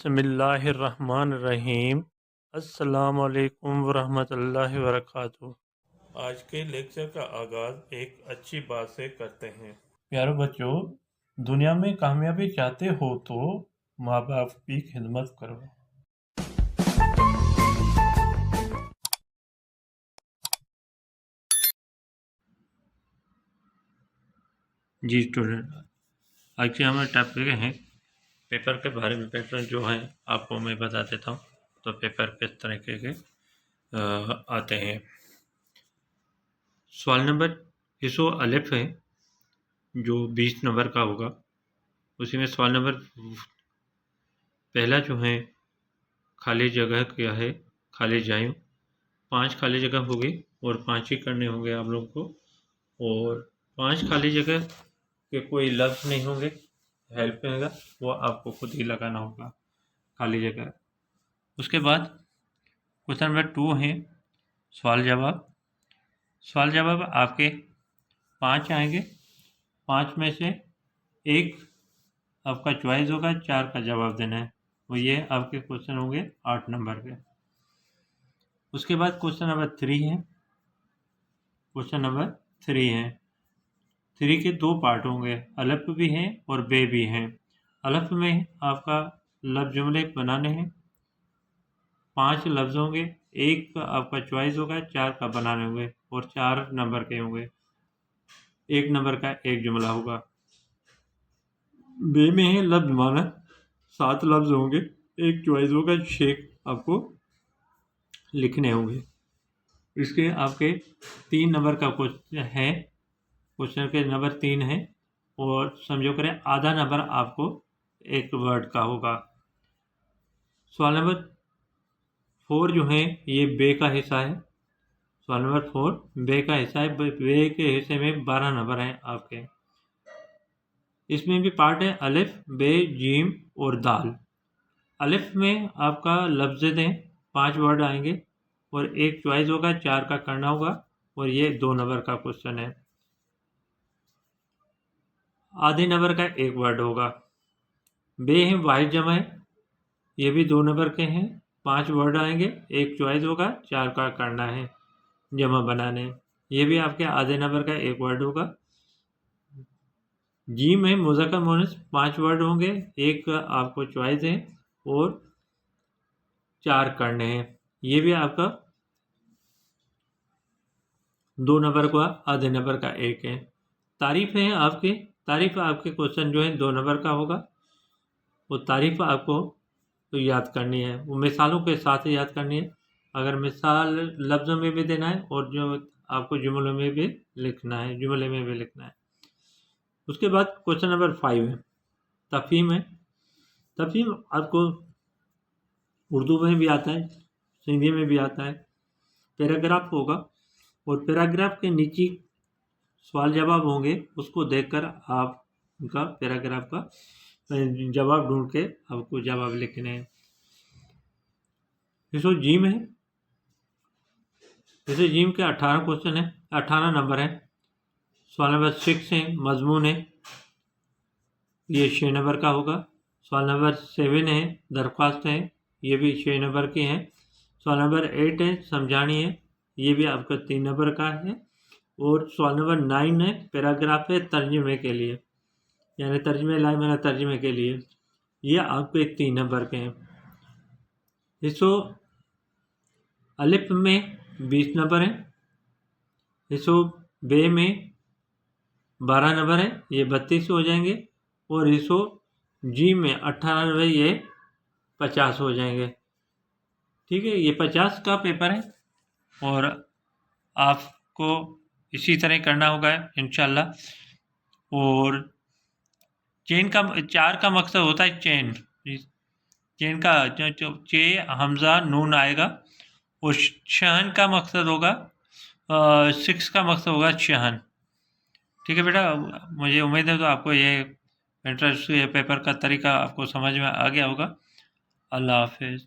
बिस्मिल्लाहिर्रहमानिर्रहीम। अस्सलामुअलैकुम वरहमतुल्लाहि वबरकातुहू। आज के लेक्चर का आगाज़ एक अच्छी बात से करते हैं। प्यारे बच्चों, दुनिया में कामयाबी चाहते हो तो माँ बाप की खिदमत करो। जी स्टूडेंट, आज के हमारे टॉपिक हैं पेपर के बारे में। पेपर जो है आपको मैं बता देता हूँ। तो पेपर किस तरीके के आते हैं। सवाल नंबर 100 अलिफ है जो 20 नंबर का होगा। उसी में सवाल नंबर पहला जो है खाली जगह क्या है, खाली जायूं। 5 खाली जगह होगी और 5 ही करने होंगे आप लोगों को। और 5 खाली जगह के कोई लफ्ज़ नहीं होंगे, हेल्प में होगा, वो आपको खुद ही लगाना होगा खाली जगह। उसके बाद क्वेश्चन नंबर 2 है सवाल जवाब। सवाल जवाब आपके 5 आएंगे। 5 में से एक आपका चॉइस होगा, 4 का जवाब देना है। वो ये आपके क्वेश्चन होंगे 8 नंबर के। उसके बाद क्वेश्चन नंबर 3 है। क्वेश्चन नंबर 3 है, 3 के 2 पार्ट होंगे, अलफ भी हैं और बे भी हैं। अलफ में आपका लफ्ज़ जुमले बनाने हैं। 5 लफ्ज़ होंगे, एक आपका चॉइस होगा, 4 का बनाने होंगे और 4 नंबर के होंगे। 1 नंबर का एक जुमला होगा। बे में है लफ्ज़ माना, 7 लफ्ज़ होंगे, एक चॉइस होगा, 6 आपको लिखने होंगे। इसके आपके 3 नंबर का क्वेश्चन है। क्वेश्चन के नंबर 3 है और समझो करें आधा नंबर आपको एक वर्ड का होगा। सवाल नंबर 4 जो है ये बे का हिस्सा है। सवाल नंबर 4 बे का हिस्सा है। बे के हिस्से में 12 नंबर हैं आपके। इसमें भी पार्ट है अलिफ, बे, जीम और दाल। अलिफ में आपका लफ्ज़ दें, 5 वर्ड आएंगे और एक चॉइस होगा, 4 का करना होगा और ये 2 नंबर का क्वेश्चन है। आधे नंबर का एक वर्ड होगा। बे है वाहिद जमा है, ये भी 2 नंबर के हैं, 5 वर्ड आएंगे, एक चॉइस होगा, 4 का करना है, जमा बनाने। ये भी आपके आधे नंबर का एक वर्ड होगा। जीम है मुज़क्कर मुअन्नस, 5 वर्ड होंगे, एक आपको चॉइस है और 4 करने हैं। ये भी आपका 2 नंबर का आधे नंबर का एक है। तारीफ़ है आपके, तारीफ़ आपके क्वेश्चन जो है 2 नंबर का होगा। वो तारीफ़ आपको तो याद करनी है, वो मिसालों के साथ याद करनी है। अगर मिसाल लफ्ज़ों में भी देना है और जो आपको जुमलों में भी लिखना है, जुमले में भी लिखना है। उसके बाद क्वेश्चन नंबर 5 है तफ़हीम है। तफ़हीम आपको उर्दू में भी आता है, हिंदी में भी आता है। पैराग्राफ होगा और पैराग्राफ के नीचे सवाल जवाब होंगे, उसको देखकर आप उनका पैराग्राफ का जवाब ढूंढ के आपको जवाब लिखने हैं। इसको जीम है, जैसे जीम के 18 क्वेश्चन है, 18 नंबर है। सवाल नंबर 6 है मजमून है, ये 6 नंबर का होगा। सवाल नंबर 7 है दरख्वास्त है, ये भी 6 नंबर की है। सवाल नंबर 8 है समझानी है, ये भी आपका 3 नंबर का है। और सवाल नंबर 9 है पैराग्राफ है तर्जुमे के लिए, यानी तर्जुमे लाए मैंने तर्जुमे के लिए, ये आपके 3 नंबर के हैं। इसको अलिफ में 20 नंबर है, इसको बे में 12 नंबर है, ये 32 हो जाएंगे। और इसको जी में 18 नंबर, ये 50 हो जाएंगे। ठीक है, ये 50 का पेपर है और आपको इसी तरह करना होगा इंशाल्लाह। और चेन का 4 का मकसद होता है चेन का जो चे हमजा नून आएगा। और शहन का मकसद होगा 6 का मकसद होगा शहन। ठीक है बेटा, मुझे उम्मीद है तो आपको ये इंटरेस्ट पेपर का तरीका आपको समझ में आ गया होगा। अल्लाह हाफिज़।